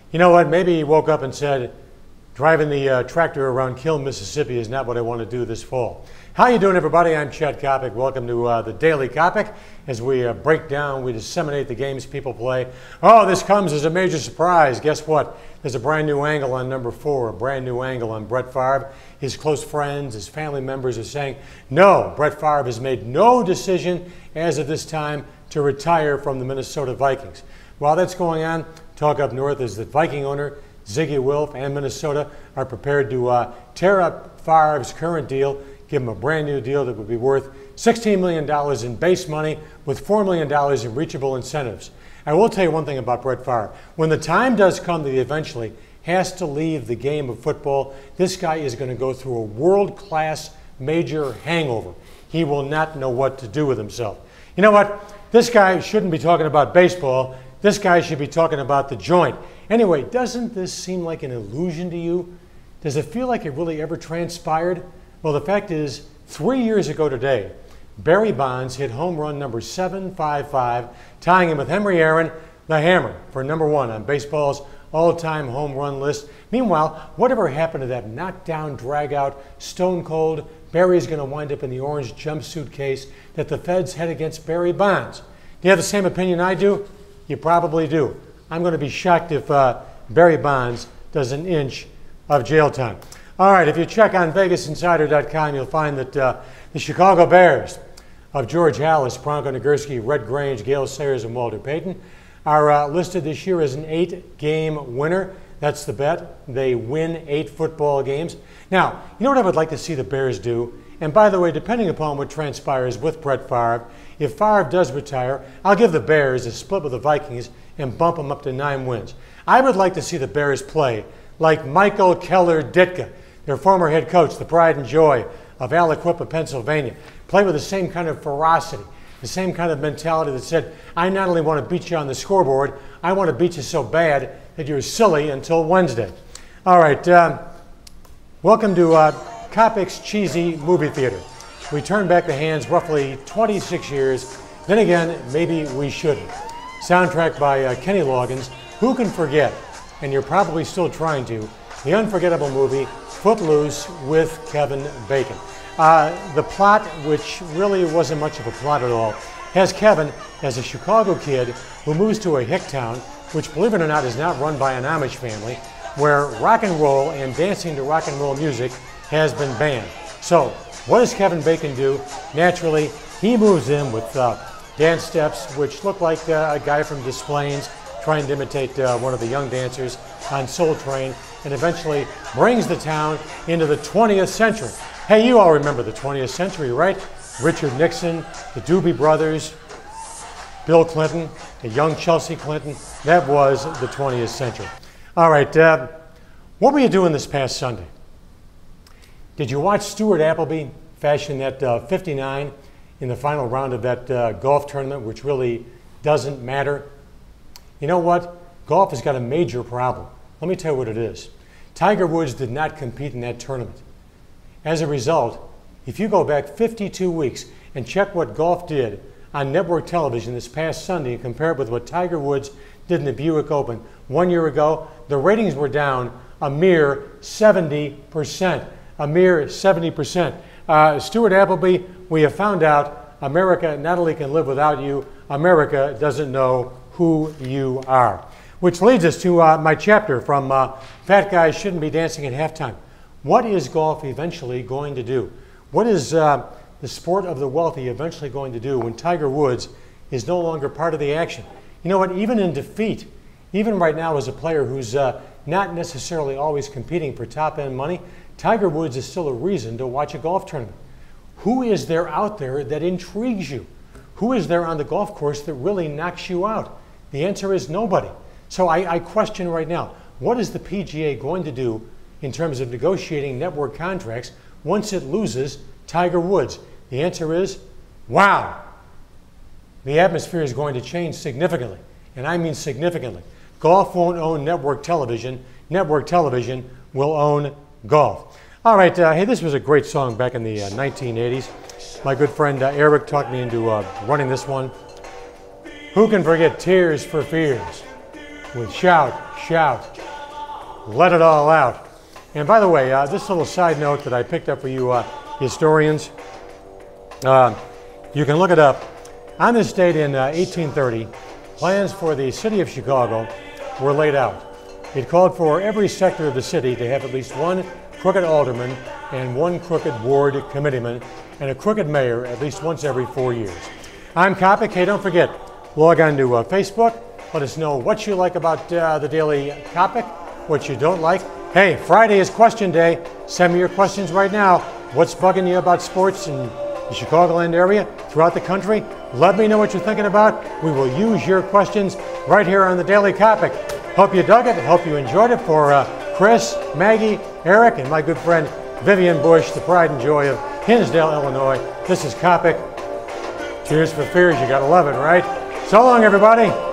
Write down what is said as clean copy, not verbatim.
You know what? Maybe he woke up and said, driving the tractor around Kill, Mississippi is not what I want to do this fall. How you doing, everybody? I'm Chet Coppock. Welcome to the Daily Coppock. As we break down, we disseminate the games people play. Oh, this comes as a major surprise. Guess what? There's a brand new angle on number 4, a brand new angle on Brett Favre. His close friends, his family members are saying, no, Brett Favre has made no decision as of this time to retire from the Minnesota Vikings. While that's going on, talk up north is that Viking owner Ziggy Wilf and Minnesota are prepared to tear up Favre's current deal, give him a brand new deal that would be worth $16 million in base money with $4 million in reachable incentives. I will tell you one thing about Brett Favre. When the time does come that he eventually has to leave the game of football, this guy is going to go through a world-class major hangover. He will not know what to do with himself. You know what? This guy shouldn't be talking about baseball. This guy should be talking about the joint. Anyway, doesn't this seem like an illusion to you? Does it feel like it really ever transpired? Well, the fact is, 3 years ago today, Barry Bonds hit home run number 755, tying him with Henry Aaron, the Hammer, for number 1 on baseball's all-time home run list. Meanwhile, whatever happened to that knockdown, drag-out, stone-cold, Barry's going to wind up in the orange jumpsuit case that the feds had against Barry Bonds. Do you have the same opinion I do? You probably do. I'm going to be shocked if Barry Bonds does an inch of jail time. All right, if you check on VegasInsider.com, you'll find that the Chicago Bears of George Halas, Bronco Nagurski, Red Grange, Gale Sayers, and Walter Payton are listed this year as an 8-game winner. That's the bet. They win 8 football games. Now, you know what I would like to see the Bears do? And by the way, depending upon what transpires with Brett Favre, if Favre does retire, I'll give the Bears a split with the Vikings and bump them up to 9 wins. I would like to see the Bears play like Michael Keller Ditka, their former head coach, the pride and joy of Aliquippa, Pennsylvania. Play with the same kind of ferocity, the same kind of mentality that said, I not only want to beat you on the scoreboard, I want to beat you so bad that you're silly until Wednesday. All right, welcome to Coppock's Cheesy Movie Theater. We turned back the hands roughly 26 years. Then again, maybe we shouldn't. Soundtrack by Kenny Loggins. Who can forget, and you're probably still trying to, the unforgettable movie Footloose with Kevin Bacon. The plot, which really wasn't much of a plot at all, has Kevin as a Chicago kid who moves to a hick town, which, believe it or not, is not run by an Amish family, where rock and roll and dancing to rock and roll music has been banned. So, what does Kevin Bacon do? Naturally, he moves in with dance steps, which look like a guy from Des Plaines trying to imitate one of the young dancers on Soul Train, and eventually brings the town into the 20th century. Hey, you all remember the 20th century, right? Richard Nixon, the Doobie Brothers, Bill Clinton, the young Chelsea Clinton. That was the 20th century. All right, what were you doing this past Sunday? Did you watch Stuart Appleby fashion that 59 in the final round of that golf tournament, which really doesn't matter? You know what? Golf has got a major problem. Let me tell you what it is. Tiger Woods did not compete in that tournament. As a result, if you go back 52 weeks and check what golf did on network television this past Sunday and compare it with what Tiger Woods did in the Buick Open 1 year ago, the ratings were down a mere 70%. A mere 70%. Stuart Appleby, we have found out America not only can live without you, America doesn't know who you are. Which leads us to my chapter from Fat Guys Shouldn't Be Dancing at Halftime. What is golf eventually going to do? What is the sport of the wealthy eventually going to do when Tiger Woods is no longer part of the action? You know what? Even in defeat, even right now as a player who's not necessarily always competing for top-end money, Tiger Woods is still a reason to watch a golf tournament. Who is there out there that intrigues you? Who is there on the golf course that really knocks you out? The answer is nobody. So I question right now, what is the PGA going to do in terms of negotiating network contracts once it loses Tiger Woods? The answer is, wow. The atmosphere is going to change significantly, and I mean significantly. Golf won't own network television. Network television will own golf. All right, hey, this was a great song back in the 1980s. My good friend Eric talked me into running this one. Who can forget Tears for Fears? with shout, shout, let it all out. And by the way, this little side note that I picked up for you historians, you can look it up. On this date in 1830, plans for the city of Chicago were laid out. It called for every sector of the city to have at least one crooked alderman and one crooked ward committeeman and a crooked mayor at least once every 4 years. I'm Coppock. Hey, don't forget, log on to Facebook. Let us know what you like about the Daily Coppock, what you don't like. Hey, Friday is question day. Send me your questions right now. What's bugging you about sports in the Chicagoland area, throughout the country? Let me know what you're thinking about. We will use your questions right here on the Daily Coppock. Hope you dug it. Hope you enjoyed it. For Chris, Maggie, Eric, and my good friend Vivian Bush, the pride and joy of Hinsdale, Illinois, this is Coppock. Cheers for fears. You gotta love it, right? So long, everybody.